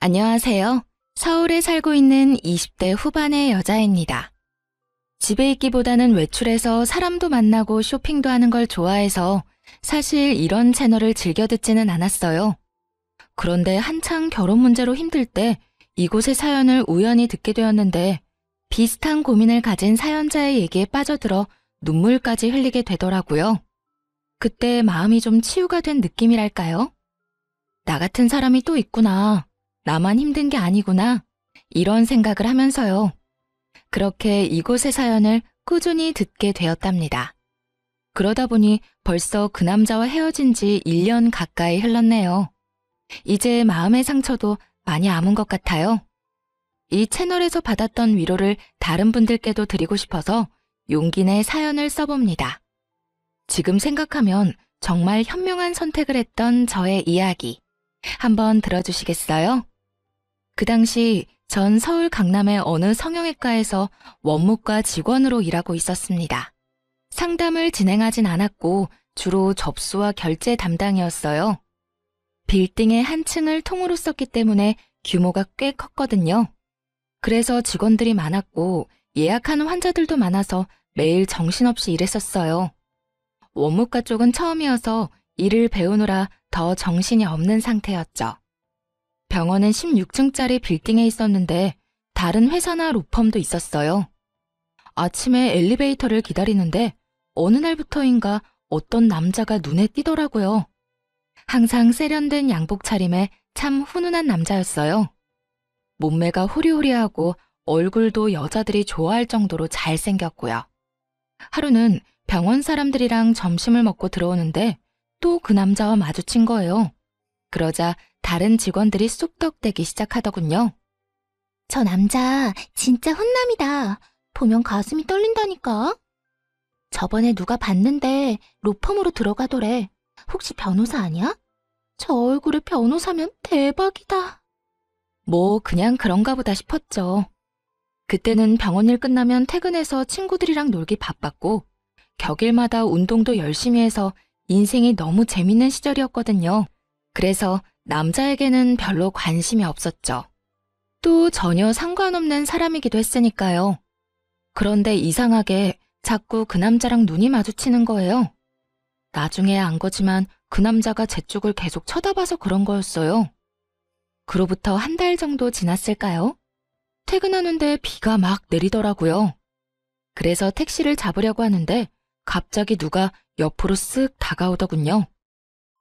안녕하세요. 서울에 살고 있는 20대 후반의 여자입니다. 집에 있기보다는 외출해서 사람도 만나고 쇼핑도 하는 걸 좋아해서 사실 이런 채널을 즐겨 듣지는 않았어요. 그런데 한창 결혼 문제로 힘들 때 이곳의 사연을 우연히 듣게 되었는데 비슷한 고민을 가진 사연자의 얘기에 빠져들어 눈물까지 흘리게 되더라고요. 그때 마음이 좀 치유가 된 느낌이랄까요? 나 같은 사람이 또 있구나. 나만 힘든 게 아니구나. 이런 생각을 하면서요. 그렇게 이곳의 사연을 꾸준히 듣게 되었답니다. 그러다 보니 벌써 그 남자와 헤어진 지 1년 가까이 흘렀네요. 이제 마음의 상처도 많이 아문 것 같아요. 이 채널에서 받았던 위로를 다른 분들께도 드리고 싶어서 용기 내 사연을 써봅니다. 지금 생각하면 정말 현명한 선택을 했던 저의 이야기. 한번 들어주시겠어요? 그 당시 전 서울 강남의 어느 성형외과에서 원무과 직원으로 일하고 있었습니다. 상담을 진행하진 않았고 주로 접수와 결제 담당이었어요. 빌딩의 한 층을 통으로 썼기 때문에 규모가 꽤 컸거든요. 그래서 직원들이 많았고 예약하는 환자들도 많아서 매일 정신없이 일했었어요. 원무과 쪽은 처음이어서 일을 배우느라 더 정신이 없는 상태였죠. 병원은 16층짜리 빌딩에 있었는데 다른 회사나 로펌도 있었어요. 아침에 엘리베이터를 기다리는데 어느 날부터인가 어떤 남자가 눈에 띄더라고요. 항상 세련된 양복 차림에 참 훈훈한 남자였어요. 몸매가 호리호리하고 얼굴도 여자들이 좋아할 정도로 잘생겼고요. 하루는 병원 사람들이랑 점심을 먹고 들어오는데 또 그 남자와 마주친 거예요. 그러자 다른 직원들이 쑥덕대기 시작하더군요. 저 남자 진짜 훈남이다. 보면 가슴이 떨린다니까. 저번에 누가 봤는데 로펌으로 들어가더래. 혹시 변호사 아니야? 저 얼굴에 변호사면 대박이다. 뭐 그냥 그런가 보다 싶었죠. 그때는 병원 일 끝나면 퇴근해서 친구들이랑 놀기 바빴고 격일마다 운동도 열심히 해서 인생이 너무 재밌는 시절이었거든요. 그래서 남자에게는 별로 관심이 없었죠. 또 전혀 상관없는 사람이기도 했으니까요. 그런데 이상하게 자꾸 그 남자랑 눈이 마주치는 거예요. 나중에 안 거지만 그 남자가 제 쪽을 계속 쳐다봐서 그런 거였어요. 그로부터 한 달 정도 지났을까요? 퇴근하는데 비가 막 내리더라고요. 그래서 택시를 잡으려고 하는데 갑자기 누가 옆으로 쓱 다가오더군요.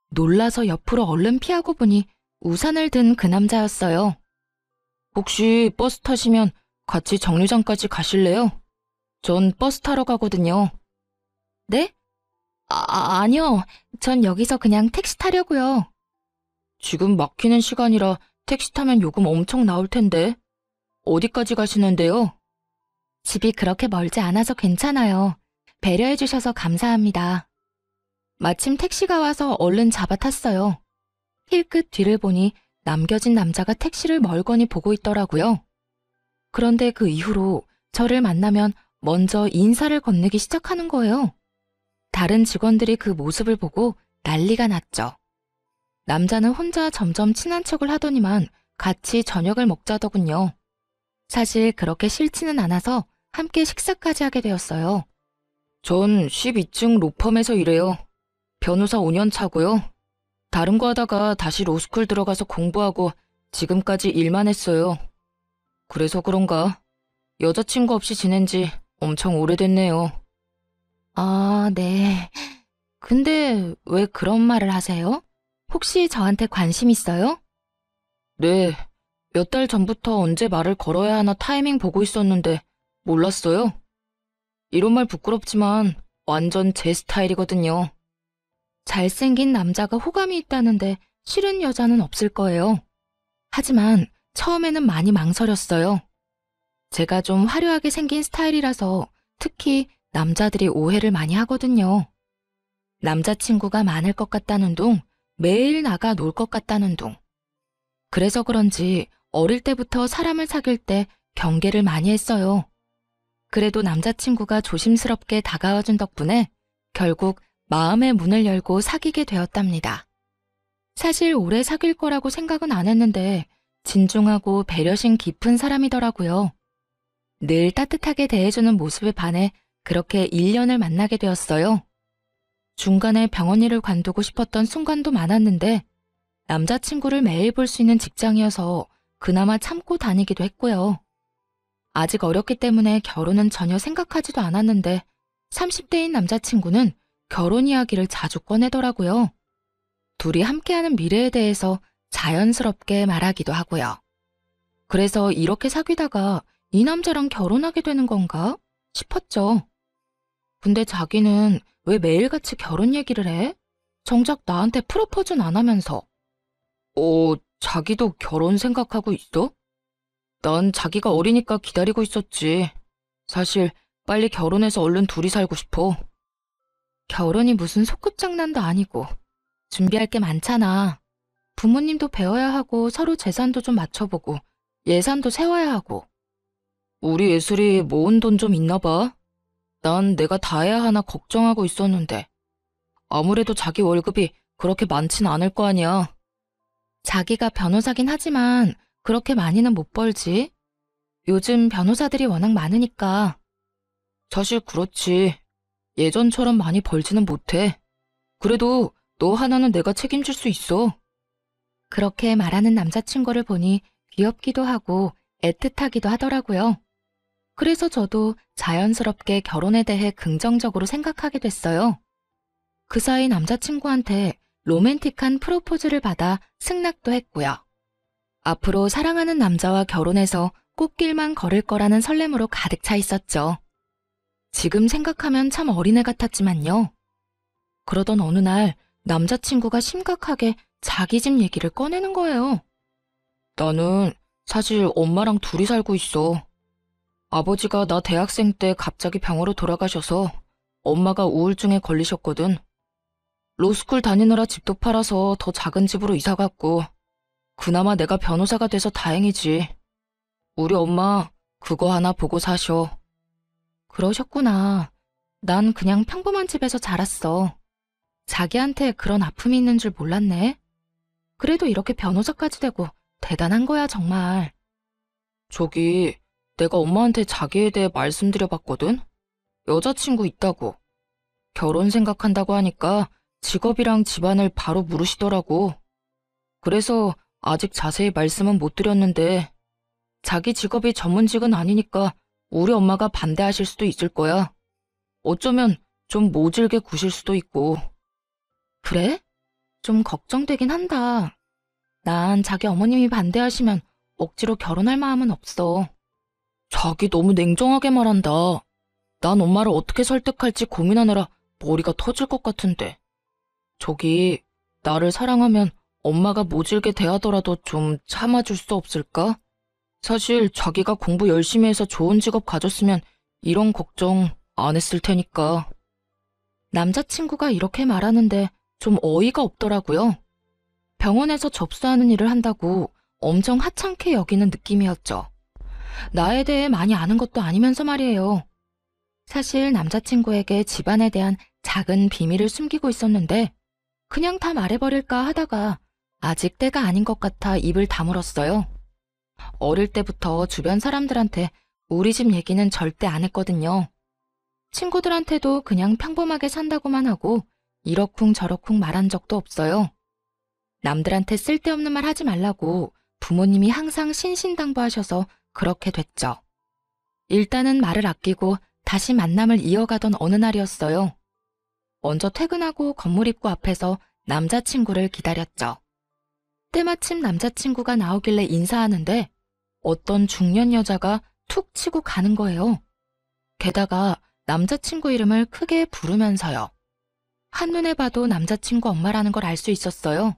놀라서 옆으로 얼른 피하고 보니 우산을 든 그 남자였어요. 혹시 버스 타시면 같이 정류장까지 가실래요? 전 버스 타러 가거든요. 네? 아니요. 전 여기서 그냥 택시 타려고요. 지금 막히는 시간이라 택시 타면 요금 엄청 나올 텐데. 어디까지 가시는데요? 집이 그렇게 멀지 않아서 괜찮아요. 배려해 주셔서 감사합니다. 마침 택시가 와서 얼른 잡아 탔어요. 힐끗 뒤를 보니 남겨진 남자가 택시를 멀거니 보고 있더라고요. 그런데 그 이후로 저를 만나면 먼저 인사를 건네기 시작하는 거예요. 다른 직원들이 그 모습을 보고 난리가 났죠. 남자는 혼자 점점 친한 척을 하더니만 같이 저녁을 먹자더군요. 사실 그렇게 싫지는 않아서 함께 식사까지 하게 되었어요. 전 12층 로펌에서 일해요. 변호사 5년 차고요. 다른 거 하다가 다시 로스쿨 들어가서 공부하고 지금까지 일만 했어요. 그래서 그런가 여자친구 없이 지낸 지 엄청 오래됐네요. 아, 네. 근데 왜 그런 말을 하세요? 혹시 저한테 관심 있어요? 네. 몇 달 전부터 언제 말을 걸어야 하나 타이밍 보고 있었는데 몰랐어요. 이런 말 부끄럽지만 완전 제 스타일이거든요. 잘생긴 남자가 호감이 있다는데 싫은 여자는 없을 거예요. 하지만 처음에는 많이 망설였어요. 제가 좀 화려하게 생긴 스타일이라서 특히 남자들이 오해를 많이 하거든요. 남자친구가 많을 것 같다는 둥, 매일 나가 놀 것 같다는 둥. 그래서 그런지 어릴 때부터 사람을 사귈 때 경계를 많이 했어요. 그래도 남자친구가 조심스럽게 다가와준 덕분에 결국 마음의 문을 열고 사귀게 되었답니다. 사실 오래 사귈 거라고 생각은 안 했는데 진중하고 배려심 깊은 사람이더라고요. 늘 따뜻하게 대해주는 모습에 반해 그렇게 1년을 만나게 되었어요. 중간에 병원 일을 관두고 싶었던 순간도 많았는데 남자친구를 매일 볼 수 있는 직장이어서 그나마 참고 다니기도 했고요. 아직 어렸기 때문에 결혼은 전혀 생각하지도 않았는데 30대인 남자친구는 결혼 이야기를 자주 꺼내더라고요. 둘이 함께하는 미래에 대해서 자연스럽게 말하기도 하고요. 그래서 이렇게 사귀다가 이 남자랑 결혼하게 되는 건가 싶었죠. 근데 자기는 왜 매일같이 결혼 얘기를 해? 정작 나한테 프로포즈는 안 하면서. 자기도 결혼 생각하고 있어? 난 자기가 어리니까 기다리고 있었지. 사실 빨리 결혼해서 얼른 둘이 살고 싶어. 결혼이 무슨 소꿉장난도 아니고 준비할 게 많잖아. 부모님도 배워야 하고 서로 재산도 좀 맞춰보고 예산도 세워야 하고. 우리 예슬이 모은 돈 좀 있나 봐. 난 내가 다 해야 하나 걱정하고 있었는데 아무래도 자기 월급이 그렇게 많진 않을 거 아니야. 자기가 변호사긴 하지만 그렇게 많이는 못 벌지. 요즘 변호사들이 워낙 많으니까. 사실 그렇지. 예전처럼 많이 벌지는 못해. 그래도 너 하나는 내가 책임질 수 있어. 그렇게 말하는 남자친구를 보니 귀엽기도 하고 애틋하기도 하더라고요. 그래서 저도 자연스럽게 결혼에 대해 긍정적으로 생각하게 됐어요. 그 사이 남자친구한테 로맨틱한 프로포즈를 받아 승낙도 했고요. 앞으로 사랑하는 남자와 결혼해서 꽃길만 걸을 거라는 설렘으로 가득 차 있었죠. 지금 생각하면 참 어린애 같았지만요. 그러던 어느 날 남자친구가 심각하게 자기 집 얘기를 꺼내는 거예요. 나는 사실 엄마랑 둘이 살고 있어. 아버지가 나 대학생 때 갑자기 병으로 돌아가셔서 엄마가 우울증에 걸리셨거든. 로스쿨 다니느라 집도 팔아서 더 작은 집으로 이사 갔고 그나마 내가 변호사가 돼서 다행이지. 우리 엄마 그거 하나 보고 사셔. 그러셨구나. 난 그냥 평범한 집에서 자랐어. 자기한테 그런 아픔이 있는 줄 몰랐네. 그래도 이렇게 변호사까지 되고 대단한 거야 정말. 저기 내가 엄마한테 자기에 대해 말씀드려봤거든? 여자친구 있다고. 결혼 생각한다고 하니까 직업이랑 집안을 바로 물으시더라고. 그래서 아직 자세히 말씀은 못 드렸는데 자기 직업이 전문직은 아니니까 우리 엄마가 반대하실 수도 있을 거야. 어쩌면 좀 모질게 구실 수도 있고. 그래? 좀 걱정되긴 한다. 난 자기 어머님이 반대하시면 억지로 결혼할 마음은 없어. 자기 너무 냉정하게 말한다. 난 엄마를 어떻게 설득할지 고민하느라 머리가 터질 것 같은데. 저기 나를 사랑하면 엄마가 모질게 대하더라도 좀 참아줄 수 없을까? 사실 자기가 공부 열심히 해서 좋은 직업 가졌으면 이런 걱정 안 했을 테니까. 남자친구가 이렇게 말하는데 좀 어이가 없더라고요. 병원에서 접수하는 일을 한다고 엄청 하찮게 여기는 느낌이었죠. 나에 대해 많이 아는 것도 아니면서 말이에요. 사실 남자친구에게 집안에 대한 작은 비밀을 숨기고 있었는데 그냥 다 말해버릴까 하다가 아직 때가 아닌 것 같아 입을 다물었어요. 어릴 때부터 주변 사람들한테 우리 집 얘기는 절대 안 했거든요. 친구들한테도 그냥 평범하게 산다고만 하고 이러쿵저러쿵 말한 적도 없어요. 남들한테 쓸데없는 말 하지 말라고 부모님이 항상 신신당부하셔서 그렇게 됐죠. 일단은 말을 아끼고 다시 만남을 이어가던 어느 날이었어요. 먼저 퇴근하고 건물 입구 앞에서 남자친구를 기다렸죠. 때마침 남자친구가 나오길래 인사하는데 어떤 중년 여자가 툭 치고 가는 거예요. 게다가 남자친구 이름을 크게 부르면서요. 한눈에 봐도 남자친구 엄마라는 걸 알 수 있었어요.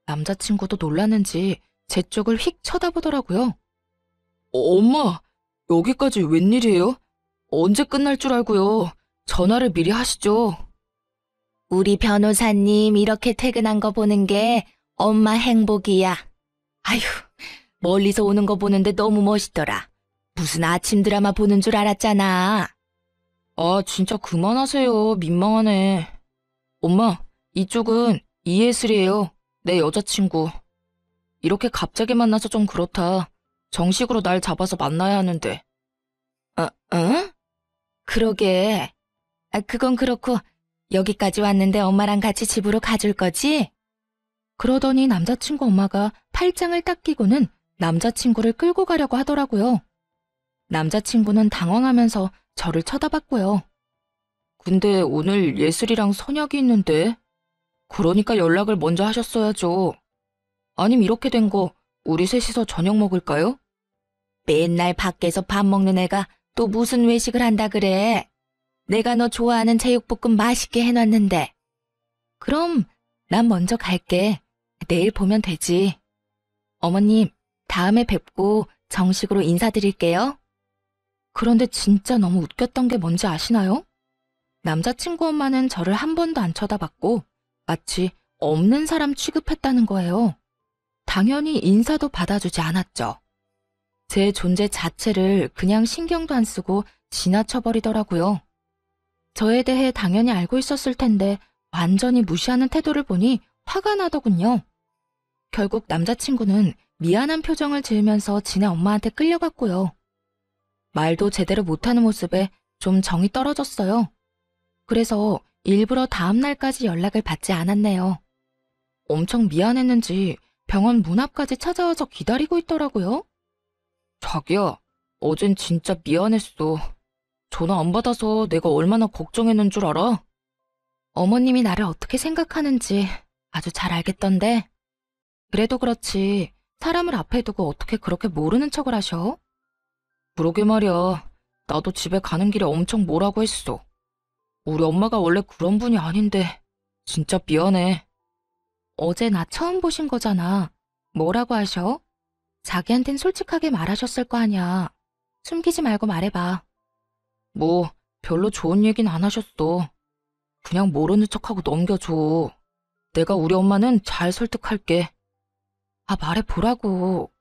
남자친구도 놀랐는지 제 쪽을 휙 쳐다보더라고요. 엄마, 여기까지 웬일이에요? 언제 끝날 줄 알고요. 전화를 미리 하시죠. 우리 변호사님 이렇게 퇴근한 거 보는 게 엄마 행복이야. 아휴, 멀리서 오는 거 보는데 너무 멋있더라. 무슨 아침 드라마 보는 줄 알았잖아. 아, 진짜 그만하세요. 민망하네. 엄마, 이쪽은 이예슬이에요. 내 여자친구. 이렇게 갑자기 만나서 좀 그렇다. 정식으로 날 잡아서 만나야 하는데. 응? 그러게. 그건 그렇고 여기까지 왔는데 엄마랑 같이 집으로 가줄 거지? 그러더니 남자친구 엄마가 팔짱을 딱 끼고는 남자친구를 끌고 가려고 하더라고요. 남자친구는 당황하면서 저를 쳐다봤고요. 근데 오늘 예슬이랑 선약이 있는데? 그러니까 연락을 먼저 하셨어야죠. 아님 이렇게 된 거 우리 셋이서 저녁 먹을까요? 맨날 밖에서 밥 먹는 애가 또 무슨 외식을 한다 그래. 내가 너 좋아하는 제육볶음 맛있게 해놨는데. 그럼 난 먼저 갈게. 내일 보면 되지. 어머님, 다음에 뵙고 정식으로 인사드릴게요. 그런데 진짜 너무 웃겼던 게 뭔지 아시나요? 남자친구 엄마는 저를 한 번도 안 쳐다봤고 마치 없는 사람 취급했다는 거예요. 당연히 인사도 받아주지 않았죠. 제 존재 자체를 그냥 신경도 안 쓰고 지나쳐버리더라고요. 저에 대해 당연히 알고 있었을 텐데 완전히 무시하는 태도를 보니 화가 나더군요. 결국 남자친구는 미안한 표정을 지으면서 지네 엄마한테 끌려갔고요. 말도 제대로 못하는 모습에 좀 정이 떨어졌어요. 그래서 일부러 다음 날까지 연락을 받지 않았네요. 엄청 미안했는지 병원 문 앞까지 찾아와서 기다리고 있더라고요. 자기야, 어젠 진짜 미안했어. 전화 안 받아서 내가 얼마나 걱정했는 줄 알아? 어머님이 나를 어떻게 생각하는지 아주 잘 알겠던데. 그래도 그렇지 사람을 앞에 두고 어떻게 그렇게 모르는 척을 하셔? 그러게 말이야. 나도 집에 가는 길에 엄청 뭐라고 했어. 우리 엄마가 원래 그런 분이 아닌데 진짜 미안해. 어제 나 처음 보신 거잖아. 뭐라고 하셔? 자기한텐 솔직하게 말하셨을 거 아니야. 숨기지 말고 말해봐. 뭐 별로 좋은 얘기는 안 하셨어. 그냥 모르는 척하고 넘겨줘. 내가 우리 엄마는 잘 설득할게. 아, 말해보라고.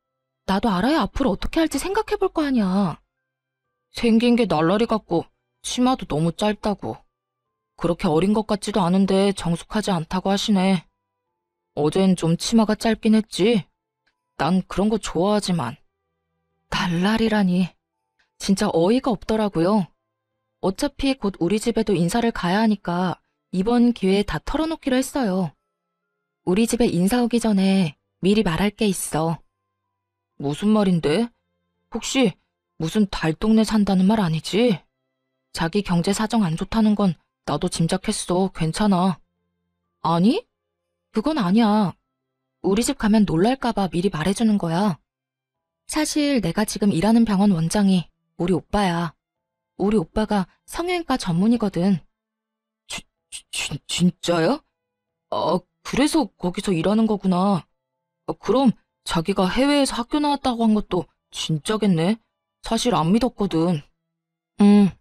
나도 알아야 앞으로 어떻게 할지 생각해볼 거 아니야. 생긴 게 날라리 같고 치마도 너무 짧다고. 그렇게 어린 것 같지도 않은데 정숙하지 않다고 하시네. 어젠 좀 치마가 짧긴 했지. 난 그런 거 좋아하지만. 날라리라니. 진짜 어이가 없더라고요. 어차피 곧 우리 집에도 인사를 가야 하니까 이번 기회에 다 털어놓기로 했어요. 우리 집에 인사 오기 전에 미리 말할 게 있어. 무슨 말인데? 혹시 무슨 달동네 산다는 말 아니지? 자기 경제 사정 안 좋다는 건 나도 짐작했어. 괜찮아. 아니? 그건 아니야. 우리 집 가면 놀랄까봐 미리 말해주는 거야. 사실 내가 지금 일하는 병원 원장이 우리 오빠야. 우리 오빠가 성형외과 전문이거든. 진짜야? 아, 그래서 거기서 일하는 거구나. 그럼 자기가 해외에서 학교 나왔다고 한 것도 진짜겠네. 사실 안 믿었거든. 응.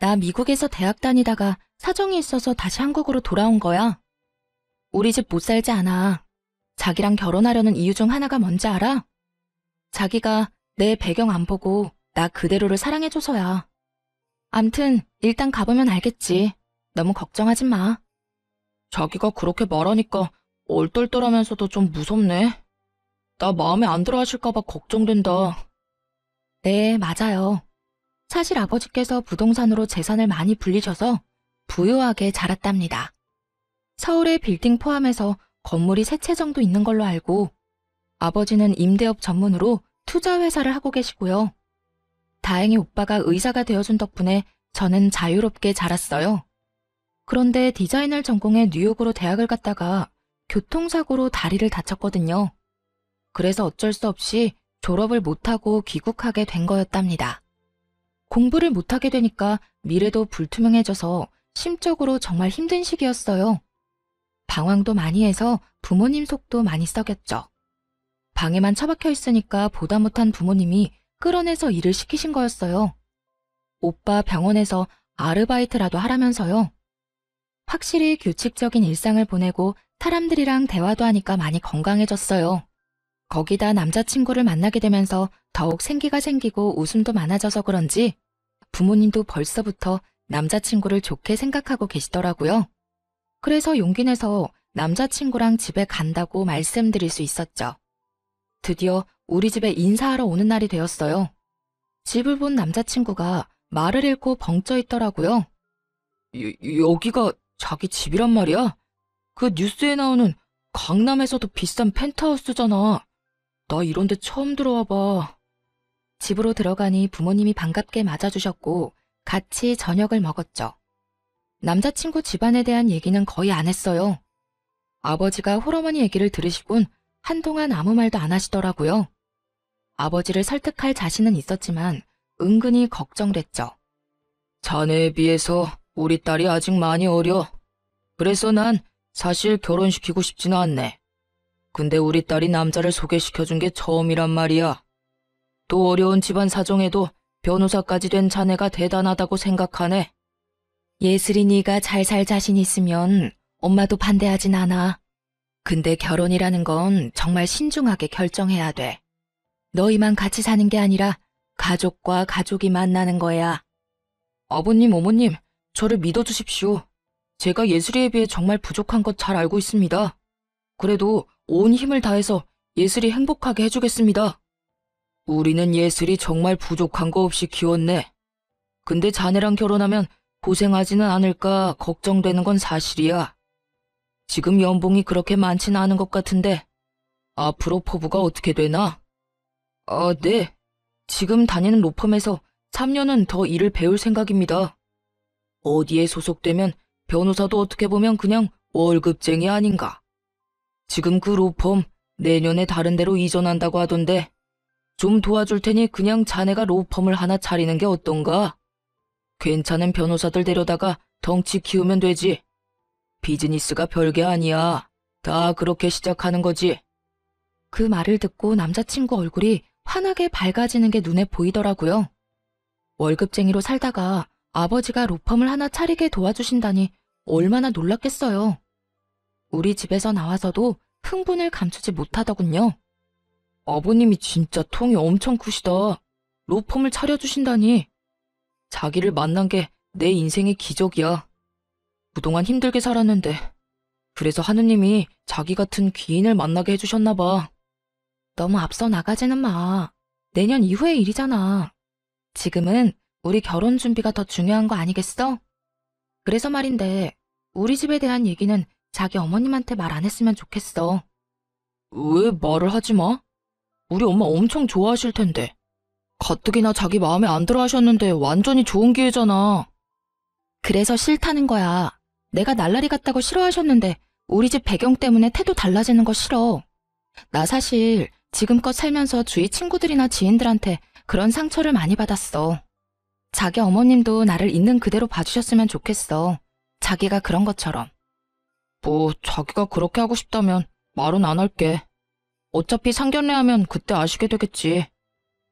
나 미국에서 대학 다니다가 사정이 있어서 다시 한국으로 돌아온 거야. 우리 집 못 살지 않아. 자기랑 결혼하려는 이유 중 하나가 뭔지 알아? 자기가 내 배경 안 보고 나 그대로를 사랑해줘서야. 암튼 일단 가보면 알겠지. 너무 걱정하지 마. 자기가 그렇게 말하니까 얼떨떨하면서도 좀 무섭네. 나 마음에 안 들어 하실까봐 걱정된다. 네, 맞아요. 사실 아버지께서 부동산으로 재산을 많이 불리셔서 부유하게 자랐답니다. 서울의 빌딩 포함해서 건물이 3채 정도 있는 걸로 알고 아버지는 임대업 전문으로 투자회사를 하고 계시고요. 다행히 오빠가 의사가 되어준 덕분에 저는 자유롭게 자랐어요. 그런데 디자인을 전공해 뉴욕으로 대학을 갔다가 교통사고로 다리를 다쳤거든요. 그래서 어쩔 수 없이 졸업을 못하고 귀국하게 된 거였답니다. 공부를 못하게 되니까 미래도 불투명해져서 심적으로 정말 힘든 시기였어요. 방황도 많이 해서 부모님 속도 많이 썩였죠. 방에만 처박혀 있으니까 보다 못한 부모님이 끌어내서 일을 시키신 거였어요. 오빠 병원에서 아르바이트라도 하라면서요. 확실히 규칙적인 일상을 보내고 사람들이랑 대화도 하니까 많이 건강해졌어요. 거기다 남자친구를 만나게 되면서 더욱 생기가 생기고 웃음도 많아져서 그런지 부모님도 벌써부터 남자친구를 좋게 생각하고 계시더라고요. 그래서 용기 내서 남자친구랑 집에 간다고 말씀드릴 수 있었죠. 드디어 우리 집에 인사하러 오는 날이 되었어요. 집을 본 남자친구가 말을 잃고 벙쪄 있더라고요. 여기가 자기 집이란 말이야? 그 뉴스에 나오는 강남에서도 비싼 펜트하우스잖아. 나 이런 데 처음 들어와 봐. 집으로 들어가니 부모님이 반갑게 맞아주셨고 같이 저녁을 먹었죠. 남자친구 집안에 대한 얘기는 거의 안 했어요. 아버지가 홀어머니 얘기를 들으시곤 한동안 아무 말도 안 하시더라고요. 아버지를 설득할 자신은 있었지만 은근히 걱정됐죠. 자네에 비해서 우리 딸이 아직 많이 어려. 그래서 난 사실 결혼시키고 싶지는 않네. 근데 우리 딸이 남자를 소개시켜준 게 처음이란 말이야. 또 어려운 집안 사정에도 변호사까지 된 자네가 대단하다고 생각하네. 예슬이 네가 잘 살 자신 있으면 엄마도 반대하진 않아. 근데 결혼이라는 건 정말 신중하게 결정해야 돼. 너희만 같이 사는 게 아니라 가족과 가족이 만나는 거야. 아버님, 어머님, 저를 믿어주십시오. 제가 예슬이에 비해 정말 부족한 것 잘 알고 있습니다. 그래도 온 힘을 다해서 예슬이 행복하게 해주겠습니다. 우리는 예슬이 정말 부족한 거 없이 키웠네. 근데 자네랑 결혼하면 고생하지는 않을까 걱정되는 건 사실이야. 지금 연봉이 그렇게 많지는 않은 것 같은데 앞으로 포부가 어떻게 되나? 네. 지금 다니는 로펌에서 3년은 더 일을 배울 생각입니다. 어디에 소속되면 변호사도 어떻게 보면 그냥 월급쟁이 아닌가. 지금 그 로펌 내년에 다른 데로 이전한다고 하던데 좀 도와줄 테니 그냥 자네가 로펌을 하나 차리는 게 어떤가? 괜찮은 변호사들 데려다가 덩치 키우면 되지. 비즈니스가 별게 아니야. 다 그렇게 시작하는 거지. 그 말을 듣고 남자친구 얼굴이 환하게 밝아지는 게 눈에 보이더라고요. 월급쟁이로 살다가 아버지가 로펌을 하나 차리게 도와주신다니 얼마나 놀랐겠어요. 우리 집에서 나와서도 흥분을 감추지 못하더군요. 아버님이 진짜 통이 엄청 크시다. 로펌을 차려주신다니. 자기를 만난 게 내 인생의 기적이야. 그동안 힘들게 살았는데 그래서 하느님이 자기 같은 귀인을 만나게 해주셨나 봐. 너무 앞서 나가지는 마. 내년 이후의 일이잖아. 지금은 우리 결혼 준비가 더 중요한 거 아니겠어? 그래서 말인데 우리 집에 대한 얘기는 자기 어머님한테 말 안 했으면 좋겠어. 왜 말을 하지 마? 우리 엄마 엄청 좋아하실 텐데. 가뜩이나 자기 마음에 안 들어 하셨는데 완전히 좋은 기회잖아. 그래서 싫다는 거야. 내가 날라리 같다고 싫어하셨는데 우리 집 배경 때문에 태도 달라지는 거 싫어. 나 사실 지금껏 살면서 주위 친구들이나 지인들한테 그런 상처를 많이 받았어. 자기 어머님도 나를 있는 그대로 봐주셨으면 좋겠어. 자기가 그런 것처럼. 뭐 자기가 그렇게 하고 싶다면 말은 안 할게. 어차피 상견례하면 그때 아시게 되겠지.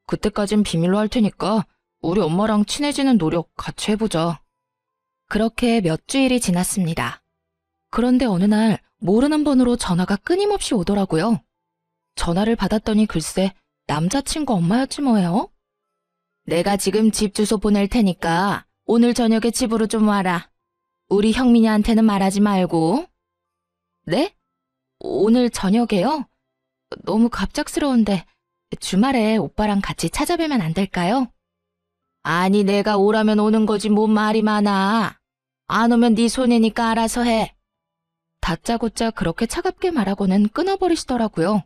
그때까진 비밀로 할 테니까 우리 엄마랑 친해지는 노력 같이 해보자. 그렇게 몇 주일이 지났습니다. 그런데 어느 날 모르는 번호로 전화가 끊임없이 오더라고요. 전화를 받았더니 글쎄 남자친구 엄마였지 뭐예요. 내가 지금 집 주소 보낼 테니까 오늘 저녁에 집으로 좀 와라. 우리 형민이한테는 말하지 말고. 네? 오늘 저녁에요? 너무 갑작스러운데 주말에 오빠랑 같이 찾아뵈면 안 될까요? 아니 내가 오라면 오는 거지 뭔 말이 많아. 안 오면 네 손해니까 알아서 해. 다짜고짜 그렇게 차갑게 말하고는 끊어버리시더라고요.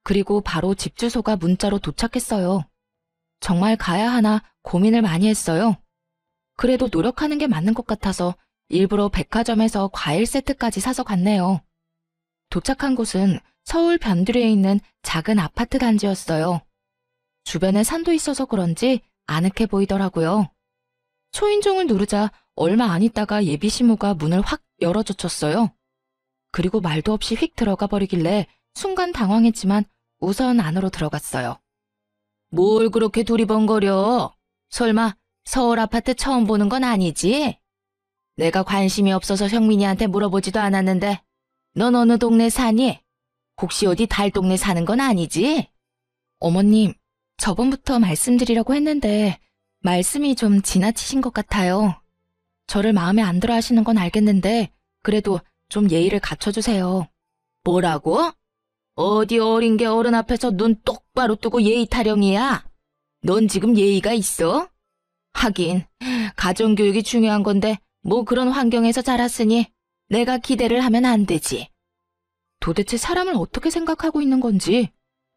그리고 바로 집 주소가 문자로 도착했어요. 정말 가야 하나 고민을 많이 했어요. 그래도 노력하는 게 맞는 것 같아서 일부러 백화점에서 과일 세트까지 사서 갔네요. 도착한 곳은 서울 변두리에 있는 작은 아파트 단지였어요. 주변에 산도 있어서 그런지 아늑해 보이더라고요. 초인종을 누르자 얼마 안 있다가 예비 시모가 문을 확 열어젖혔어요. 그리고 말도 없이 휙 들어가 버리길래 순간 당황했지만 우선 안으로 들어갔어요. 뭘 그렇게 두리번거려? 설마 서울 아파트 처음 보는 건 아니지? 내가 관심이 없어서 형민이한테 물어보지도 않았는데 넌 어느 동네 사니? 혹시 어디 달 동네 사는 건 아니지? 어머님, 저번부터 말씀드리려고 했는데 말씀이 좀 지나치신 것 같아요. 저를 마음에 안 들어 하시는 건 알겠는데 그래도 좀 예의를 갖춰주세요. 뭐라고? 어디 어린 게 어른 앞에서 눈 똑바로 뜨고 예의 타령이야? 넌 지금 예의가 있어? 하긴 가정교육이 중요한 건데 뭐 그런 환경에서 자랐으니 내가 기대를 하면 안 되지. 도대체 사람을 어떻게 생각하고 있는 건지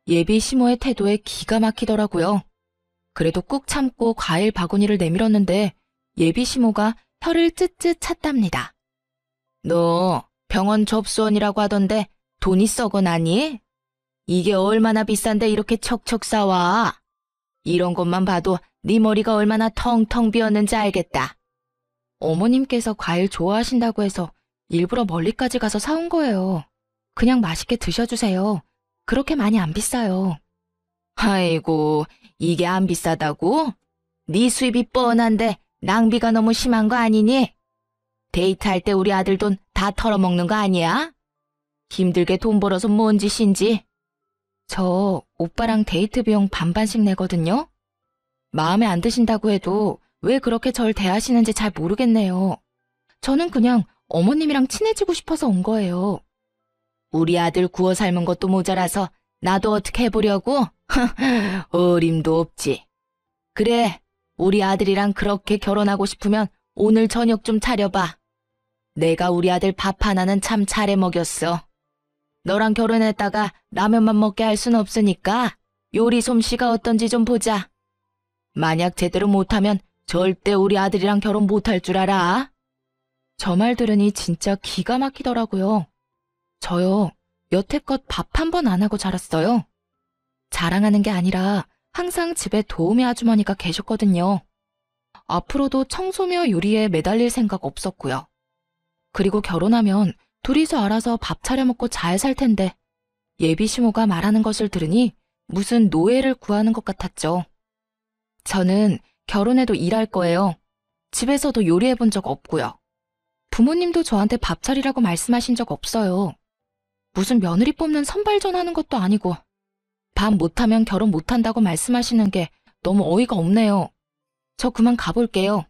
예비 시모의 태도에 기가 막히더라고요. 그래도 꾹 참고 과일 바구니를 내밀었는데 예비 시모가 혀를 쯧쯧 찼답니다. 너 병원 접수원이라고 하던데 돈이 썩어나니? 이게 얼마나 비싼데 이렇게 척척 싸와? 이런 것만 봐도 네 머리가 얼마나 텅텅 비었는지 알겠다. 어머님께서 과일 좋아하신다고 해서 일부러 멀리까지 가서 사온 거예요. 그냥 맛있게 드셔주세요. 그렇게 많이 안 비싸요. 아이고, 이게 안 비싸다고? 네 수입이 뻔한데 낭비가 너무 심한 거 아니니? 데이트할 때 우리 아들 돈 다 털어먹는 거 아니야? 힘들게 돈 벌어서 뭔 짓인지. 저 오빠랑 데이트 비용 반반씩 내거든요. 마음에 안 드신다고 해도 왜 그렇게 절 대하시는지 잘 모르겠네요. 저는 그냥 어머님이랑 친해지고 싶어서 온 거예요. 우리 아들 구워 삶은 것도 모자라서 나도 어떻게 해보려고? 어림도 없지. 그래, 우리 아들이랑 그렇게 결혼하고 싶으면 오늘 저녁 좀 차려봐. 내가 우리 아들 밥 하나는 참 잘해 먹였어. 너랑 결혼했다가 라면만 먹게 할 순 없으니까 요리 솜씨가 어떤지 좀 보자. 만약 제대로 못하면 절대 우리 아들이랑 결혼 못할 줄 알아. 저 말 들으니 진짜 기가 막히더라고요. 저요, 여태껏 밥 한 번 안 하고 자랐어요. 자랑하는 게 아니라 항상 집에 도우미 아주머니가 계셨거든요. 앞으로도 청소며 요리에 매달릴 생각 없었고요. 그리고 결혼하면 둘이서 알아서 밥 차려 먹고 잘 살 텐데 예비 시모가 말하는 것을 들으니 무슨 노예를 구하는 것 같았죠. 저는 결혼해도 일할 거예요. 집에서도 요리해 본 적 없고요. 부모님도 저한테 밥 차리라고 말씀하신 적 없어요. 무슨 며느리 뽑는 선발전 하는 것도 아니고 밥 못하면 결혼 못한다고 말씀하시는 게 너무 어이가 없네요. 저 그만 가볼게요.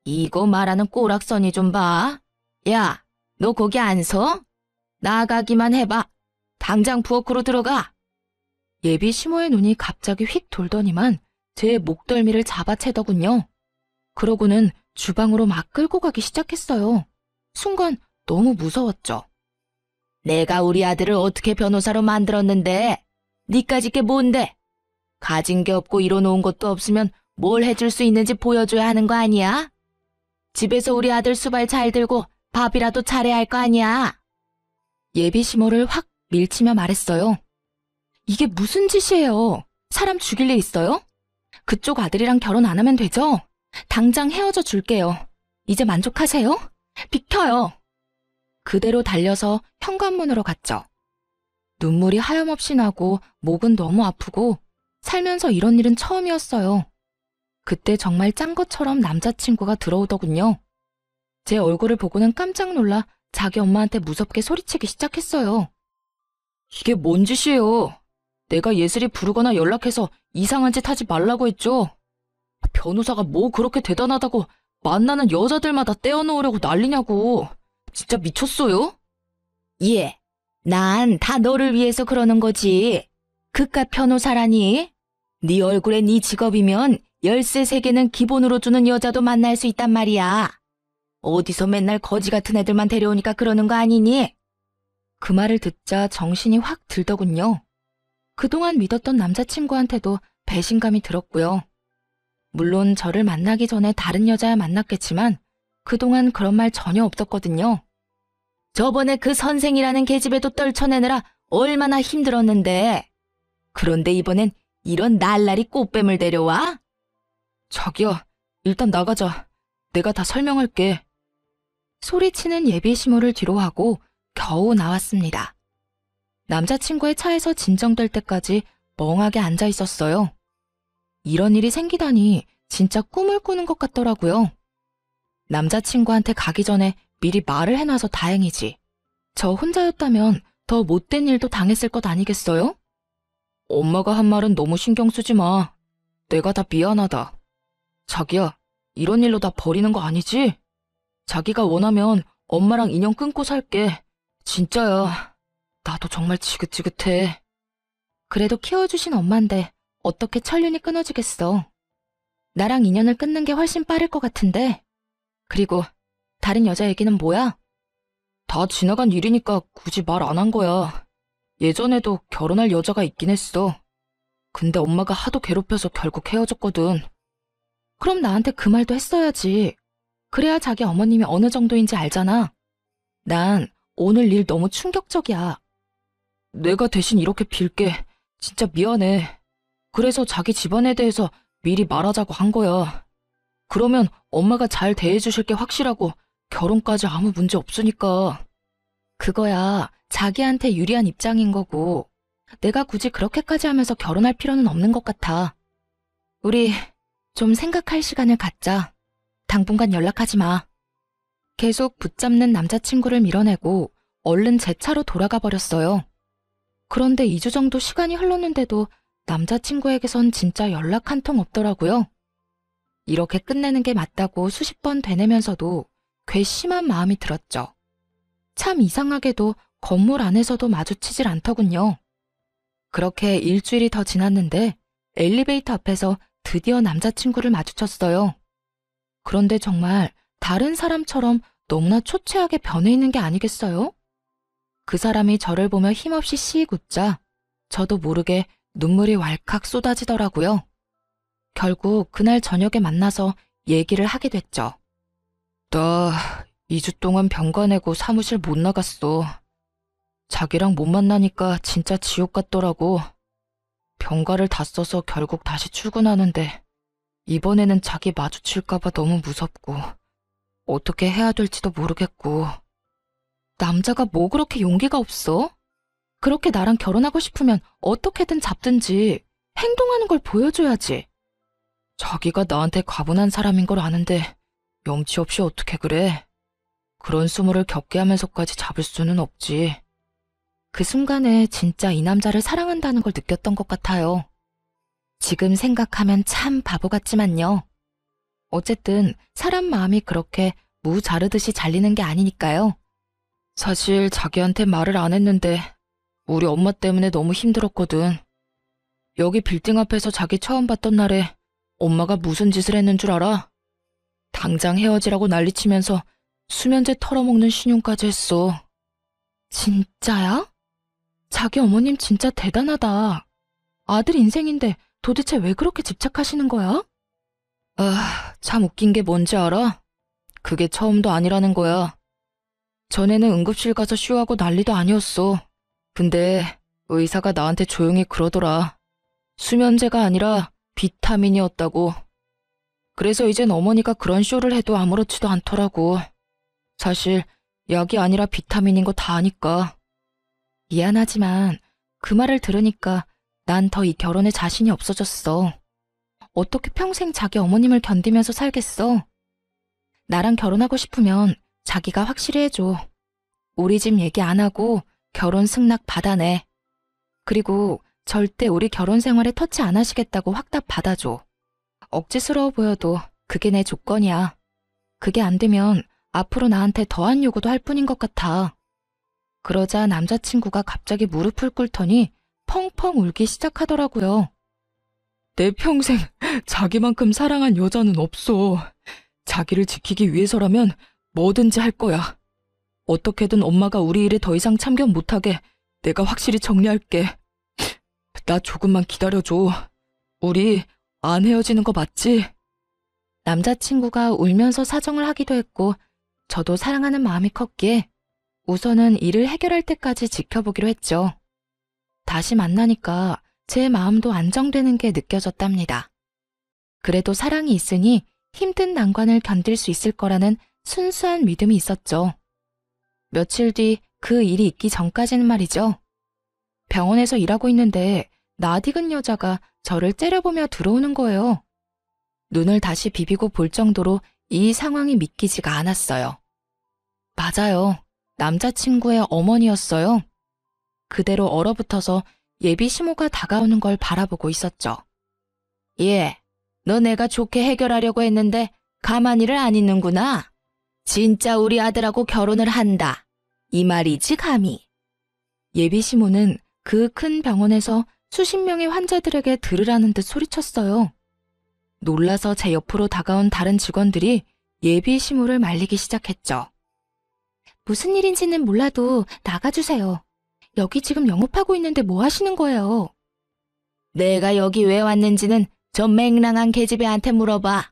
이거 말하는 꼬락서니 좀 봐. 야, 너 거기 안 서? 나가기만 해봐. 당장 부엌으로 들어가. 예비 시모의 눈이 갑자기 휙 돌더니만 제 목덜미를 잡아채더군요. 그러고는 주방으로 막 끌고 가기 시작했어요. 순간 너무 무서웠죠. 내가 우리 아들을 어떻게 변호사로 만들었는데 니까짓 게 뭔데? 가진 게 없고 이뤄놓은 것도 없으면 뭘 해줄 수 있는지 보여줘야 하는 거 아니야? 집에서 우리 아들 수발 잘 들고 밥이라도 잘해야 할 거 아니야? 예비 시모를 확 밀치며 말했어요. 이게 무슨 짓이에요? 사람 죽일 일 있어요? 그쪽 아들이랑 결혼 안 하면 되죠? 당장 헤어져 줄게요. 이제 만족하세요? 비켜요. 그대로 달려서 현관문으로 갔죠. 눈물이 하염없이 나고 목은 너무 아프고 살면서 이런 일은 처음이었어요. 그때 정말 짠 것처럼 남자친구가 들어오더군요. 제 얼굴을 보고는 깜짝 놀라 자기 엄마한테 무섭게 소리치기 시작했어요. 이게 뭔 짓이에요? 내가 예슬이 부르거나 연락해서 이상한 짓 하지 말라고 했죠? 변호사가 뭐 그렇게 대단하다고 만나는 여자들마다 떼어놓으려고 난리냐고. 진짜 미쳤어요? 예, 난 다 너를 위해서 그러는 거지. 그깟 변호사라니? 네 얼굴에 네 직업이면 열쇠 3개는 기본으로 주는 여자도 만날 수 있단 말이야. 어디서 맨날 거지 같은 애들만 데려오니까 그러는 거 아니니? 그 말을 듣자 정신이 확 들더군요. 그동안 믿었던 남자친구한테도 배신감이 들었고요. 물론 저를 만나기 전에 다른 여자야 만났겠지만 그동안 그런 말 전혀 없었거든요. 저번에 그 선생이라는 계집애도 떨쳐내느라 얼마나 힘들었는데. 그런데 이번엔 이런 날라리 꽃뱀을 데려와? 자기야, 일단 나가자. 내가 다 설명할게. 소리치는 예비 시모를 뒤로 하고 겨우 나왔습니다. 남자친구의 차에서 진정될 때까지 멍하게 앉아 있었어요. 이런 일이 생기다니 진짜 꿈을 꾸는 것 같더라고요. 남자친구한테 가기 전에 미리 말을 해놔서 다행이지. 저 혼자였다면 더 못된 일도 당했을 것 아니겠어요? 엄마가 한 말은 너무 신경 쓰지 마. 내가 다 미안하다. 자기야, 이런 일로 나 버리는 거 아니지? 자기가 원하면 엄마랑 인연 끊고 살게. 진짜야. 나도 정말 지긋지긋해. 그래도 키워주신 엄마인데 어떻게 천륜이 끊어지겠어. 나랑 인연을 끊는 게 훨씬 빠를 것 같은데. 그리고 다른 여자 얘기는 뭐야? 다 지나간 일이니까 굳이 말 안 한 거야. 예전에도 결혼할 여자가 있긴 했어. 근데 엄마가 하도 괴롭혀서 결국 헤어졌거든. 그럼 나한테 그 말도 했어야지. 그래야 자기 어머님이 어느 정도인지 알잖아. 난 오늘 일 너무 충격적이야. 내가 대신 이렇게 빌게. 진짜 미안해. 그래서 자기 집안에 대해서 미리 말하자고 한 거야. 그러면 엄마가 잘 대해주실 게 확실하고 결혼까지 아무 문제 없으니까. 그거야 자기한테 유리한 입장인 거고 내가 굳이 그렇게까지 하면서 결혼할 필요는 없는 것 같아. 우리 좀 생각할 시간을 갖자. 당분간 연락하지 마. 계속 붙잡는 남자친구를 밀어내고 얼른 제 차로 돌아가 버렸어요. 그런데 2주 정도 시간이 흘렀는데도 남자친구에게선 진짜 연락 한 통 없더라고요. 이렇게 끝내는 게 맞다고 수십 번 되뇌면서도 괘씸한 마음이 들었죠. 참 이상하게도 건물 안에서도 마주치질 않더군요. 그렇게 일주일이 더 지났는데 엘리베이터 앞에서 드디어 남자친구를 마주쳤어요. 그런데 정말 다른 사람처럼 너무나 초췌하게 변해 있는 게 아니겠어요? 그 사람이 저를 보며 힘없이 씩 웃자 저도 모르게 눈물이 왈칵 쏟아지더라고요. 결국 그날 저녁에 만나서 얘기를 하게 됐죠. 나 2주 동안 병가 내고 사무실 못 나갔어. 자기랑 못 만나니까 진짜 지옥 같더라고. 병가를 다 써서 결국 다시 출근하는데 이번에는 자기 마주칠까봐 너무 무섭고 어떻게 해야 될지도 모르겠고. 남자가 뭐 그렇게 용기가 없어? 그렇게 나랑 결혼하고 싶으면 어떻게든 잡든지 행동하는 걸 보여줘야지. 자기가 나한테 과분한 사람인 걸 아는데 염치 없이 어떻게 그래? 그런 수모를 겪게 하면서까지 잡을 수는 없지. 그 순간에 진짜 이 남자를 사랑한다는 걸 느꼈던 것 같아요. 지금 생각하면 참 바보 같지만요. 어쨌든 사람 마음이 그렇게 무 자르듯이 잘리는 게 아니니까요. 사실 자기한테 말을 안 했는데 우리 엄마 때문에 너무 힘들었거든. 여기 빌딩 앞에서 자기 처음 봤던 날에 엄마가 무슨 짓을 했는 줄 알아? 당장 헤어지라고 난리치면서 수면제 털어먹는 신용까지 했어. 진짜야? 자기 어머님 진짜 대단하다. 아들 인생인데 도대체 왜 그렇게 집착하시는 거야? 아, 참 웃긴 게 뭔지 알아? 그게 처음도 아니라는 거야. 전에는 응급실 가서 쉬하고 난리도 아니었어. 근데 의사가 나한테 조용히 그러더라. 수면제가 아니라 비타민이었다고. 그래서 이젠 어머니가 그런 쇼를 해도 아무렇지도 않더라고. 사실 약이 아니라 비타민인 거 다 아니까. 미안하지만 그 말을 들으니까 난 더 이 결혼에 자신이 없어졌어. 어떻게 평생 자기 어머님을 견디면서 살겠어? 나랑 결혼하고 싶으면 자기가 확실히 해줘. 우리 집 얘기 안 하고 결혼 승낙 받아내. 그리고 절대 우리 결혼 생활에 터치 안 하시겠다고 확답 받아줘. 억지스러워 보여도 그게 내 조건이야. 그게 안 되면 앞으로 나한테 더한 요구도 할 뿐인 것 같아. 그러자 남자친구가 갑자기 무릎을 꿇더니 펑펑 울기 시작하더라고요. 내 평생 자기만큼 사랑한 여자는 없어. 자기를 지키기 위해서라면 뭐든지 할 거야. 어떻게든 엄마가 우리 일에 더 이상 참견 못하게 내가 확실히 정리할게. 나 조금만 기다려줘. 우리 안 헤어지는 거 맞지? 남자친구가 울면서 사정을 하기도 했고 저도 사랑하는 마음이 컸기에 우선은 일을 해결할 때까지 지켜보기로 했죠. 다시 만나니까 제 마음도 안정되는 게 느껴졌답니다. 그래도 사랑이 있으니 힘든 난관을 견딜 수 있을 거라는 순수한 믿음이 있었죠. 며칠 뒤 그 일이 있기 전까지는 말이죠. 병원에서 일하고 있는데 낯익은 여자가 저를 째려보며 들어오는 거예요. 눈을 다시 비비고 볼 정도로 이 상황이 믿기지가 않았어요. 맞아요. 남자친구의 어머니였어요. 그대로 얼어붙어서 예비 시모가 다가오는 걸 바라보고 있었죠. 예, 너 내가 좋게 해결하려고 했는데 가만히를 안 있는구나. 진짜 우리 아들하고 결혼을 한다. 이 말이지 감히. 예비 시모는 그 큰 병원에서 수십 명의 환자들에게 들으라는 듯 소리쳤어요. 놀라서 제 옆으로 다가온 다른 직원들이 예비 시모를 말리기 시작했죠. 무슨 일인지는 몰라도 나가주세요. 여기 지금 영업하고 있는데 뭐 하시는 거예요? 내가 여기 왜 왔는지는 저 맹랑한 계집애한테 물어봐.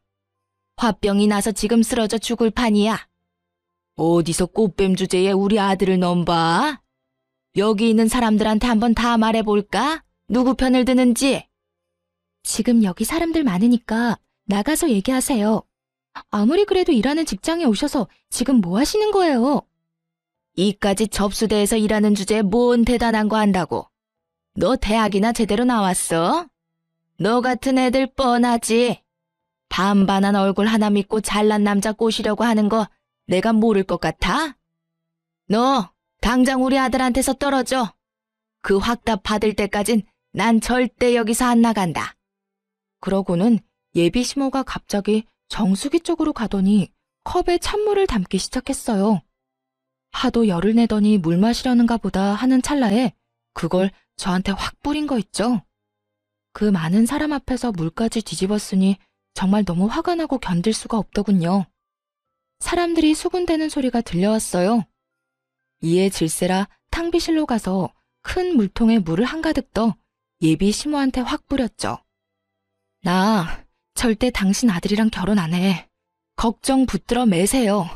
화병이 나서 지금 쓰러져 죽을 판이야. 어디서 꽃뱀 주제에 우리 아들을 넘봐? 여기 있는 사람들한테 한번 다 말해볼까? 누구 편을 드는지. 지금 여기 사람들 많으니까 나가서 얘기하세요. 아무리 그래도 일하는 직장에 오셔서 지금 뭐 하시는 거예요? 이까지 접수대에서 일하는 주제에 뭔 대단한 거 한다고. 너 대학이나 제대로 나왔어? 너 같은 애들 뻔하지. 반반한 얼굴 하나 믿고 잘난 남자 꼬시려고 하는 거 내가 모를 것 같아? 너 당장 우리 아들한테서 떨어져. 그 확답 받을 때까진 난 절대 여기서 안 나간다. 그러고는 예비 시모가 갑자기 정수기 쪽으로 가더니 컵에 찬물을 담기 시작했어요. 하도 열을 내더니 물 마시려는가 보다 하는 찰나에 그걸 저한테 확 뿌린 거 있죠. 그 많은 사람 앞에서 물까지 뒤집었으니 정말 너무 화가 나고 견딜 수가 없더군요. 사람들이 수군대는 소리가 들려왔어요. 이에 질세라 탕비실로 가서 큰 물통에 물을 한가득 떠 예비 시모한테 확 뿌렸죠. 나 절대 당신 아들이랑 결혼 안 해. 걱정 붙들어 매세요.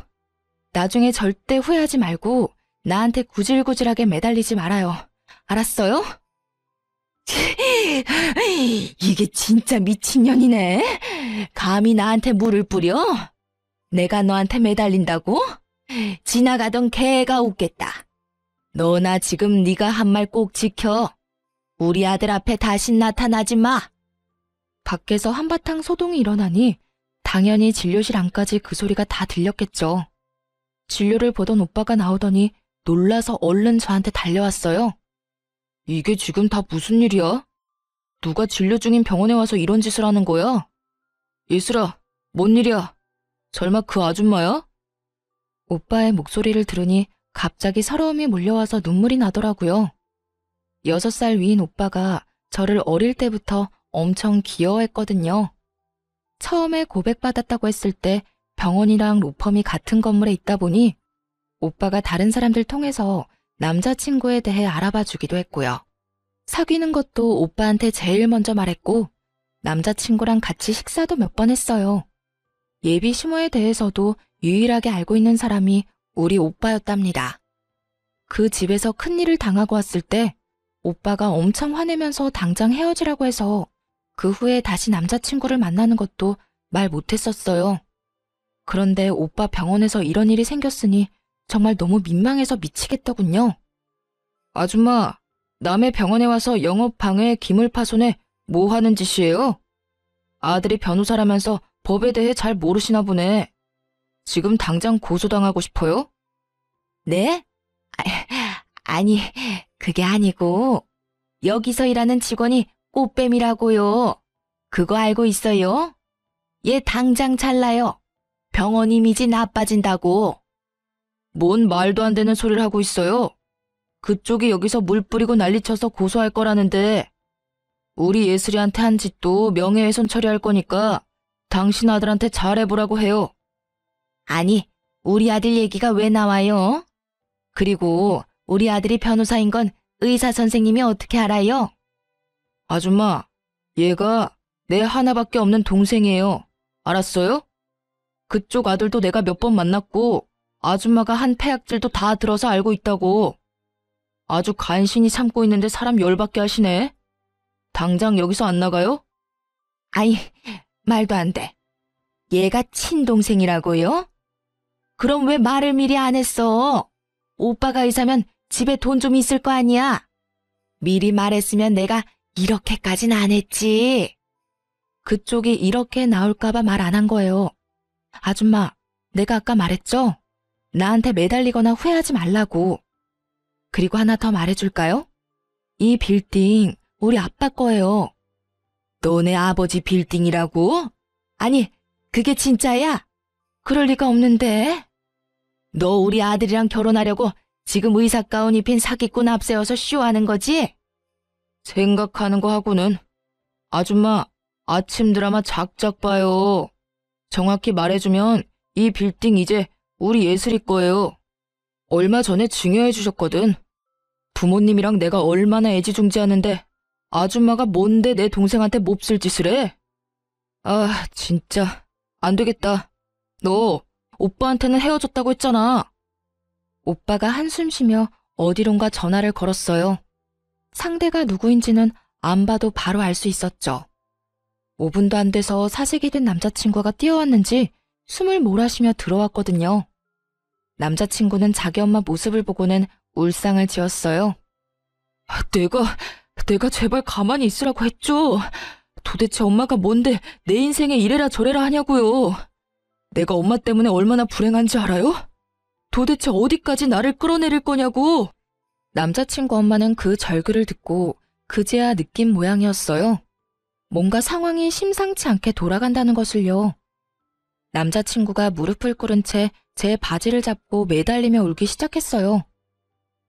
나중에 절대 후회하지 말고 나한테 구질구질하게 매달리지 말아요. 알았어요? 이게 진짜 미친년이네. 감히 나한테 물을 뿌려? 내가 너한테 매달린다고? 지나가던 개가 웃겠다. 너나 지금 네가 한 말 꼭 지켜. 우리 아들 앞에 다신 나타나지 마. 밖에서 한바탕 소동이 일어나니 당연히 진료실 안까지 그 소리가 다 들렸겠죠. 진료를 보던 오빠가 나오더니 놀라서 얼른 저한테 달려왔어요. 이게 지금 다 무슨 일이야? 누가 진료 중인 병원에 와서 이런 짓을 하는 거야? 예슬아, 뭔 일이야? 설마 그 아줌마야? 오빠의 목소리를 들으니 갑자기 서러움이 몰려와서 눈물이 나더라고요. 6살 위인 오빠가 저를 어릴 때부터 엄청 귀여워했거든요. 처음에 고백받았다고 했을 때 병원이랑 로펌이 같은 건물에 있다 보니 오빠가 다른 사람들 통해서 남자친구에 대해 알아봐 주기도 했고요. 사귀는 것도 오빠한테 제일 먼저 말했고 남자친구랑 같이 식사도 몇 번 했어요. 예비 시모에 대해서도 유일하게 알고 있는 사람이 우리 오빠였답니다. 그 집에서 큰일을 당하고 왔을 때 오빠가 엄청 화내면서 당장 헤어지라고 해서 그 후에 다시 남자친구를 만나는 것도 말 못했었어요. 그런데 오빠 병원에서 이런 일이 생겼으니 정말 너무 민망해서 미치겠더군요. 아줌마, 남의 병원에 와서 영업 방해, 기물 파손에 뭐 하는 짓이에요? 아들이 변호사라면서 법에 대해 잘 모르시나 보네. 지금 당장 고소당하고 싶어요? 네? 아니, 그게 아니고 여기서 일하는 직원이 꽃뱀이라고요. 그거 알고 있어요? 얘 당장 잘라요. 병원 이미지 나빠진다고. 뭔 말도 안 되는 소리를 하고 있어요. 그쪽이 여기서 물 뿌리고 난리쳐서 고소할 거라는데 우리 예슬이한테 한 짓도 명예훼손 처리할 거니까 당신 아들한테 잘해보라고 해요. 아니, 우리 아들 얘기가 왜 나와요? 그리고 우리 아들이 변호사인 건 의사 선생님이 어떻게 알아요? 아줌마, 얘가 내 하나밖에 없는 동생이에요. 알았어요? 그쪽 아들도 내가 몇 번 만났고 아줌마가 한 폐악질도 다 들어서 알고 있다고. 아주 간신히 참고 있는데 사람 열받게 하시네. 당장 여기서 안 나가요? 아이, 말도 안 돼. 얘가 친동생이라고요? 그럼 왜 말을 미리 안 했어? 오빠가 의사면 집에 돈 좀 있을 거 아니야? 미리 말했으면 내가 이렇게까진 안 했지. 그쪽이 이렇게 나올까봐 말 안 한 거예요. 아줌마, 내가 아까 말했죠? 나한테 매달리거나 후회하지 말라고. 그리고 하나 더 말해줄까요? 이 빌딩 우리 아빠 거예요. 너네 아버지 빌딩이라고? 아니, 그게 진짜야? 그럴 리가 없는데. 너 우리 아들이랑 결혼하려고 지금 의사 가운 입힌 사기꾼 앞세워서 쇼하는 거지? 생각하는 거 하고는. 아줌마, 아침 드라마 작작 봐요. 정확히 말해주면 이 빌딩 이제 우리 예슬이 거예요. 얼마 전에 증여해 주셨거든. 부모님이랑 내가 얼마나 애지중지하는데 아줌마가 뭔데 내 동생한테 몹쓸 짓을 해? 아, 진짜 안 되겠다. 너 오빠한테는 헤어졌다고 했잖아. 오빠가 한숨 쉬며 어디론가 전화를 걸었어요. 상대가 누구인지는 안 봐도 바로 알 수 있었죠. 5분도 안 돼서 사색이 된 남자친구가 뛰어왔는지 숨을 몰아쉬며 들어왔거든요. 남자친구는 자기 엄마 모습을 보고는 울상을 지었어요. 내가 제발 가만히 있으라고 했죠. 도대체 엄마가 뭔데 내 인생에 이래라 저래라 하냐고요. 내가 엄마 때문에 얼마나 불행한지 알아요? 도대체 어디까지 나를 끌어내릴 거냐고. 남자친구 엄마는 그 절규를 듣고 그제야 느낀 모양이었어요. 뭔가 상황이 심상치 않게 돌아간다는 것을요. 남자친구가 무릎을 꿇은 채 제 바지를 잡고 매달리며 울기 시작했어요.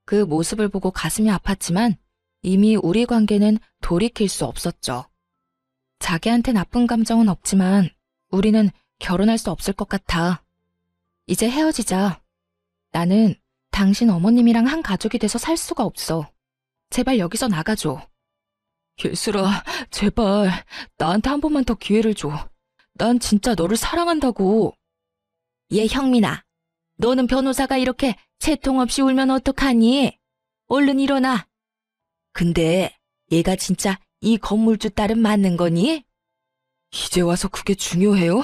그 모습을 보고 가슴이 아팠지만 이미 우리 관계는 돌이킬 수 없었죠. 자기한테 나쁜 감정은 없지만 우리는 결혼할 수 없을 것 같아. 이제 헤어지자. 나는 당신 어머님이랑 한 가족이 돼서 살 수가 없어. 제발 여기서 나가줘. 예슬아, 제발 나한테 한 번만 더 기회를 줘. 난 진짜 너를 사랑한다고. 얘 형민아, 너는 변호사가 이렇게 채통 없이 울면 어떡하니? 얼른 일어나. 근데 얘가 진짜 이 건물주 딸은 맞는 거니? 이제 와서 그게 중요해요?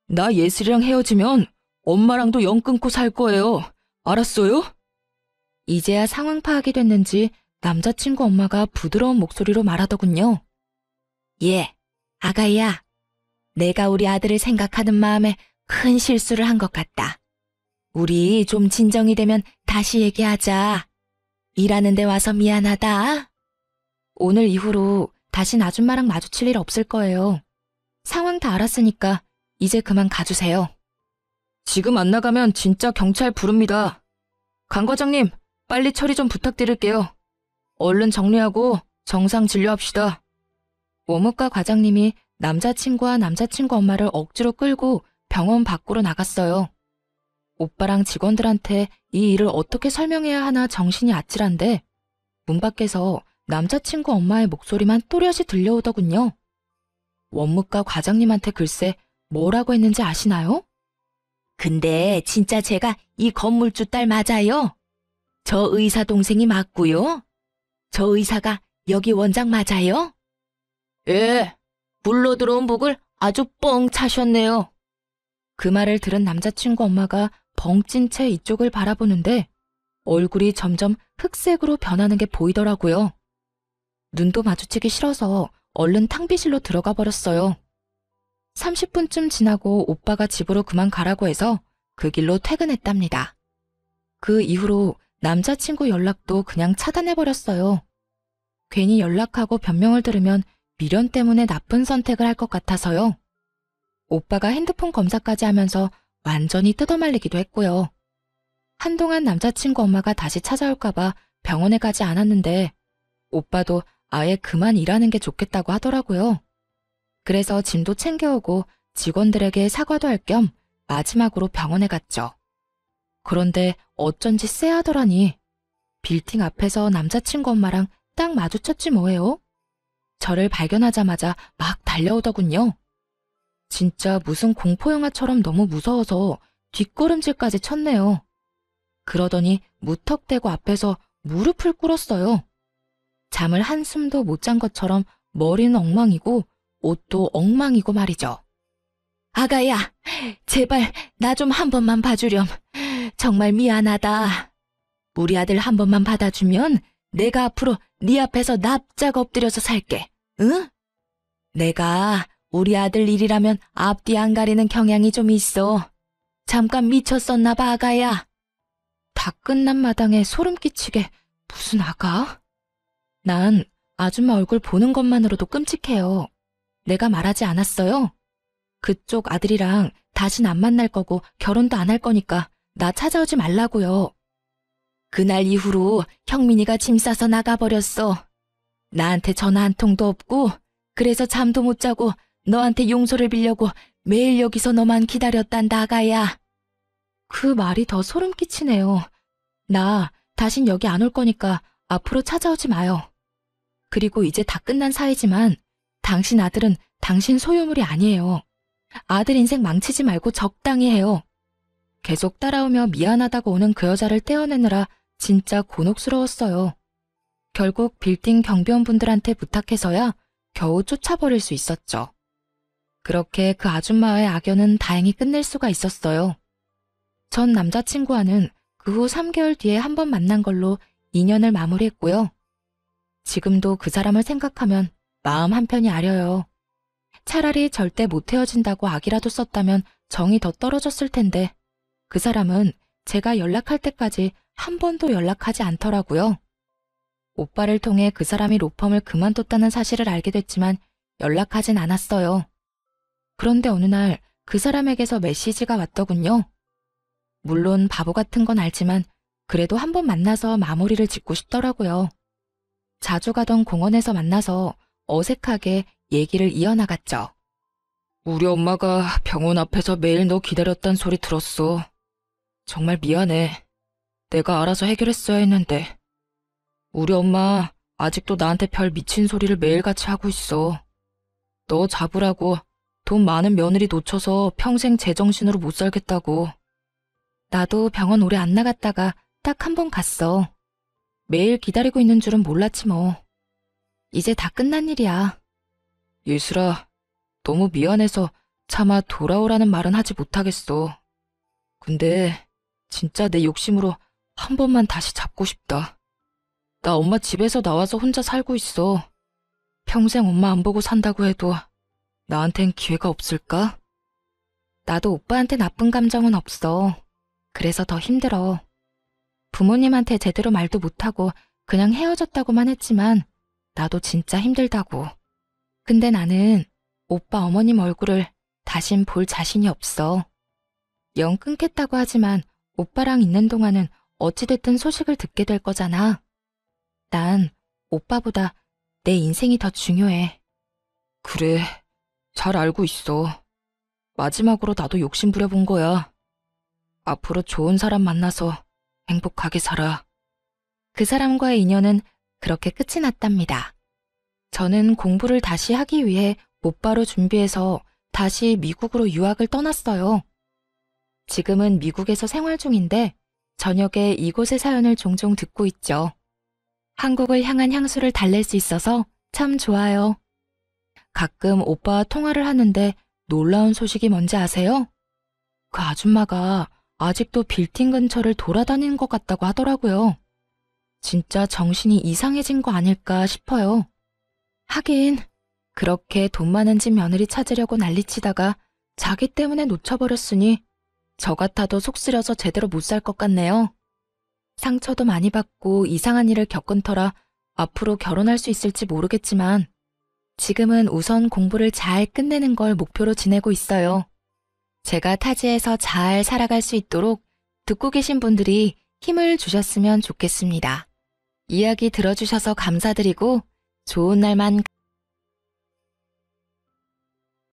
나 예슬이랑 헤어지면 엄마랑도 연 끊고 살 거예요. 알았어요? 이제야 상황 파악이 됐는지 남자친구 엄마가 부드러운 목소리로 말하더군요. 예, 아가야. 내가 우리 아들을 생각하는 마음에 큰 실수를 한 것 같다. 우리 좀 진정이 되면 다시 얘기하자. 일하는 데 와서 미안하다. 오늘 이후로 다신 아줌마랑 마주칠 일 없을 거예요. 상황 다 알았으니까 이제 그만 가주세요. 지금 안 나가면 진짜 경찰 부릅니다. 강 과장님, 빨리 처리 좀 부탁드릴게요. 얼른 정리하고 정상 진료합시다. 원무과 과장님이 남자친구와 남자친구 엄마를 억지로 끌고 병원 밖으로 나갔어요. 오빠랑 직원들한테 이 일을 어떻게 설명해야 하나 정신이 아찔한데 문 밖에서 남자친구 엄마의 목소리만 또렷이 들려오더군요. 원무과 과장님한테 글쎄 뭐라고 했는지 아시나요? 근데 진짜 제가 이 건물주 딸 맞아요? 저 의사 동생이 맞고요? 저 의사가 여기 원장 맞아요? 예, 불러 들어온 복을 아주 뻥 차셨네요. 그 말을 들은 남자친구 엄마가 벙찐 채 이쪽을 바라보는데 얼굴이 점점 흑색으로 변하는 게 보이더라고요. 눈도 마주치기 싫어서 얼른 탕비실로 들어가 버렸어요. 30분쯤 지나고 오빠가 집으로 그만 가라고 해서 그 길로 퇴근했답니다. 그 이후로 남자친구 연락도 그냥 차단해버렸어요. 괜히 연락하고 변명을 들으면 미련 때문에 나쁜 선택을 할 것 같아서요. 오빠가 핸드폰 검사까지 하면서 완전히 뜯어말리기도 했고요. 한동안 남자친구 엄마가 다시 찾아올까봐 병원에 가지 않았는데 오빠도 아예 그만 일하는 게 좋겠다고 하더라고요. 그래서 짐도 챙겨오고 직원들에게 사과도 할 겸 마지막으로 병원에 갔죠. 그런데 어쩐지 쎄하더라니. 빌딩 앞에서 남자친구 엄마랑 딱 마주쳤지 뭐예요. 저를 발견하자마자 막 달려오더군요. 진짜 무슨 공포영화처럼 너무 무서워서 뒷걸음질까지 쳤네요. 그러더니 무턱대고 앞에서 무릎을 꿇었어요. 잠을 한숨도 못 잔 것처럼 머리는 엉망이고 옷도 엉망이고 말이죠. 아가야, 제발 나 좀 한 번만 봐주렴. 정말 미안하다. 우리 아들 한 번만 받아주면 내가 앞으로 네 앞에서 납작 엎드려서 살게. 응? 내가 우리 아들 일이라면 앞뒤 안 가리는 경향이 좀 있어. 잠깐 미쳤었나 봐, 아가야. 다 끝난 마당에 소름 끼치게 무슨 아가? 난 아줌마 얼굴 보는 것만으로도 끔찍해요. 내가 말하지 않았어요? 그쪽 아들이랑 다신 안 만날 거고 결혼도 안 할 거니까 나 찾아오지 말라고요. 그날 이후로 형민이가 짐 싸서 나가버렸어. 나한테 전화 한 통도 없고 그래서 잠도 못 자고 너한테 용서를 빌려고 매일 여기서 너만 기다렸단 나가야. 그 말이 더 소름 끼치네요. 나 다신 여기 안 올 거니까 앞으로 찾아오지 마요. 그리고 이제 다 끝난 사이지만 당신 아들은 당신 소유물이 아니에요. 아들 인생 망치지 말고 적당히 해요. 계속 따라오며 미안하다고 오는 그 여자를 떼어내느라 진짜 곤혹스러웠어요. 결국 빌딩 경비원분들한테 부탁해서야 겨우 쫓아버릴 수 있었죠. 그렇게 그 아줌마의 악연은 다행히 끝낼 수가 있었어요. 전 남자친구와는 그 후 3개월 뒤에 한 번 만난 걸로 인연을 마무리했고요. 지금도 그 사람을 생각하면 마음 한편이 아려요. 차라리 절대 못 헤어진다고 악이라도 썼다면 정이 더 떨어졌을 텐데 그 사람은 제가 연락할 때까지 한 번도 연락하지 않더라고요. 오빠를 통해 그 사람이 로펌을 그만뒀다는 사실을 알게 됐지만 연락하진 않았어요. 그런데 어느 날 그 사람에게서 메시지가 왔더군요. 물론 바보 같은 건 알지만 그래도 한 번 만나서 마무리를 짓고 싶더라고요. 자주 가던 공원에서 만나서 어색하게 얘기를 이어나갔죠. 우리 엄마가 병원 앞에서 매일 너 기다렸단 소리 들었어. 정말 미안해. 내가 알아서 해결했어야 했는데. 우리 엄마 아직도 나한테 별 미친 소리를 매일같이 하고 있어. 너 잡으라고 돈 많은 며느리 놓쳐서 평생 제정신으로 못 살겠다고. 나도 병원 오래 안 나갔다가 딱 한 번 갔어. 매일 기다리고 있는 줄은 몰랐지 뭐. 이제 다 끝난 일이야. 예슬아, 너무 미안해서 차마 돌아오라는 말은 하지 못하겠어. 근데 진짜 내 욕심으로 한 번만 다시 잡고 싶다. 나 엄마 집에서 나와서 혼자 살고 있어. 평생 엄마 안 보고 산다고 해도 나한텐 기회가 없을까? 나도 오빠한테 나쁜 감정은 없어. 그래서 더 힘들어. 부모님한테 제대로 말도 못하고 그냥 헤어졌다고만 했지만 나도 진짜 힘들다고. 근데 나는 오빠 어머님 얼굴을 다신 볼 자신이 없어. 영 끊겠다고 하지만 오빠랑 있는 동안은 어찌됐든 소식을 듣게 될 거잖아. 난 오빠보다 내 인생이 더 중요해. 그래, 잘 알고 있어. 마지막으로 나도 욕심 부려본 거야. 앞으로 좋은 사람 만나서 행복하게 살아. 그 사람과의 인연은 그렇게 끝이 났답니다. 저는 공부를 다시 하기 위해 곧바로 준비해서 다시 미국으로 유학을 떠났어요. 지금은 미국에서 생활 중인데 저녁에 이곳의 사연을 종종 듣고 있죠. 한국을 향한 향수를 달랠 수 있어서 참 좋아요. 가끔 오빠와 통화를 하는데 놀라운 소식이 뭔지 아세요? 그 아줌마가 아직도 빌딩 근처를 돌아다니는 것 같다고 하더라고요. 진짜 정신이 이상해진 거 아닐까 싶어요. 하긴 그렇게 돈 많은 집 며느리 찾으려고 난리치다가 자기 때문에 놓쳐버렸으니 저 같아도 속 쓰려서 제대로 못 살 것 같네요. 상처도 많이 받고 이상한 일을 겪은 터라 앞으로 결혼할 수 있을지 모르겠지만 지금은 우선 공부를 잘 끝내는 걸 목표로 지내고 있어요. 제가 타지에서 잘 살아갈 수 있도록 듣고 계신 분들이 힘을 주셨으면 좋겠습니다. 이야기 들어주셔서 감사드리고 좋은 날만